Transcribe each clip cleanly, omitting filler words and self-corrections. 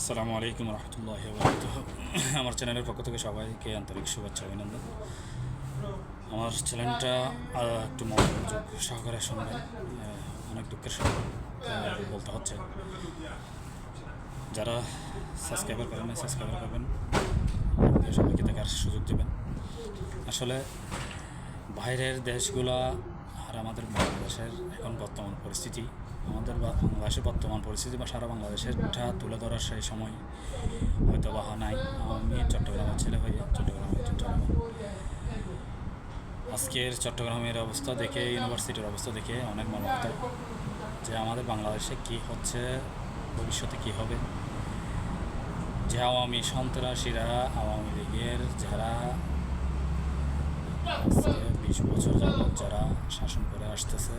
আসসালামু আলাইকুম রহমতুল্লাহি ওয়া বারাকাতুহু। আমার চ্যানেলের পক্ষ থেকে সবাইকে আন্তরিক শুভেচ্ছা অভিনন্দন। আমার চ্যানেলটা একটু মনোযোগ সহকারে শুনবেন। অনেক দুঃখের সাথে বলতে হচ্ছে, যারা সাবস্ক্রাইবার করেন না সাবস্ক্রাইবার করবেন, সবাইকে দেখার সুযোগ দেবেন। আসলে বাইরের দেশগুলা আর আমাদের বাংলাদেশের এখন বর্তমান পরিস্থিতি, আমাদের বাংলাদেশের বর্তমান পরিস্থিতি বা সারা বাংলাদেশেরটা তুলে ধরার সেই সময় হয়তো বা নাই। আমি চট্টগ্রামের ছেলে হয়ে চট্টগ্রামের একজন জনগণ। আজকের চট্টগ্রামের অবস্থা দেখে, ইউনিভার্সিটির অবস্থা দেখে অনেক মর্মাহত যে আমাদের বাংলাদেশে কি হচ্ছে, ভবিষ্যতে কি হবে। যে আওয়ামী সন্ত্রাসীরা, আওয়ামী লীগের যারা 20 বছর যাবৎ যারা শাসন করে আসতেছে,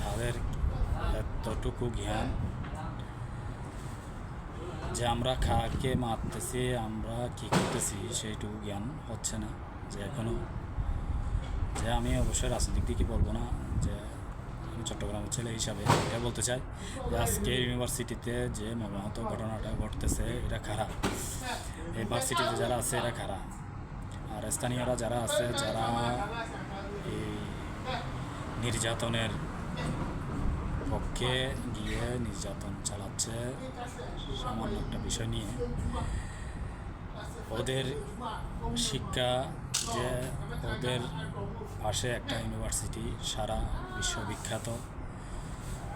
তাদের এতটুকু জ্ঞান যে আমরা কাকে মারতেছি, আমরা কী করতেছি, সেইটুকু জ্ঞান হচ্ছে না। যে এখনও যে আমি অবশ্যই রাজনৈতিক দিকে বলবো না, যে আমি চট্টগ্রামের ছেলে হিসাবে এটা বলতে চাই যে আজকে ইউনিভার্সিটিতে যে মর্মাহত ঘটনাটা ঘটতেছে এটা খারাপ। এই ভার্সিটিতে যারা আছে এরা খারাপ, আর স্থানীয়রা যারা আছে, যারা এই নির্যাতনের পক্ষে গিয়ে নির্যাতন চালাচ্ছে সামান্য একটা বিষয় নিয়ে, ওদের শিক্ষা যে ওদের পাশে একটা ইউনিভার্সিটি সারা বিশ্ববিখ্যাত,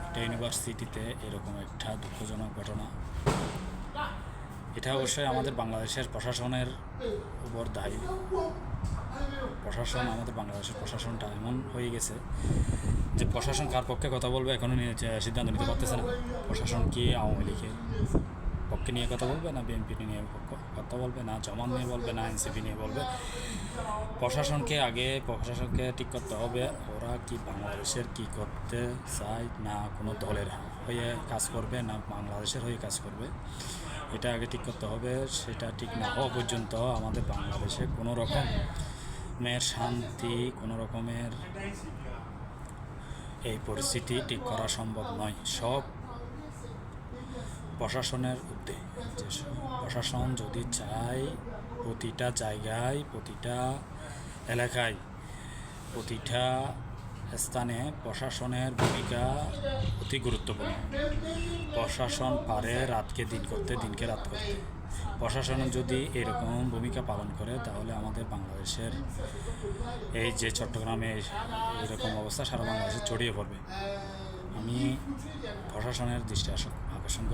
একটা ইউনিভার্সিটিতে এরকম একটা দুঃখজনক ঘটনা, এটা অবশ্যই আমাদের বাংলাদেশের প্রশাসনের উপর দায়ী। প্রশাসন, আমাদের বাংলাদেশের প্রশাসনটা এমন হয়ে গেছে যে প্রশাসন কার পক্ষে কথা বলবে এখনও সিদ্ধান্ত নিতে পারতেছে না। প্রশাসন কি আওয়ামী লীগের পক্ষে নিয়ে কথা বলবে, না বিএনপি নিয়ে কথা বলবে, না জামাত নিয়ে বলবে, না এনসিপি নিয়ে বলবে। প্রশাসনকে ঠিক করতে হবে ওরা কি বাংলাদেশের কি করতে চায়, না কোনো দলের হয়ে কাজ করবে, না বাংলাদেশের হয়ে কাজ করবে, এটা আগে ঠিক করতে হবে। সেটা ঠিক না হওয়া পর্যন্ত আমাদের বাংলাদেশে কোনো রকমের শান্তি, কোনো রকমের এই পরিস্থিতি ঠিক করা সম্ভব নয়। সব প্রশাসনের উদ্যোগ, যে প্রশাসন যদি চায় প্রতিটা জায়গায়, প্রতিটা এলাকায়, প্রতিটা স্থানে প্রশাসনের ভূমিকা অতি গুরুত্বপূর্ণ। প্রশাসন পারে রাতকে দিন করতে, দিনকে রাত করতে। প্রশাসন যদি এরকম ভূমিকা পালন করে, তাহলে আমাদের বাংলাদেশের এই যে চট্টগ্রামে এরকম অবস্থা সারা বাংলাদেশে ছড়িয়ে পড়বে। আমি প্রশাসনের দৃষ্টি আকর্ষণ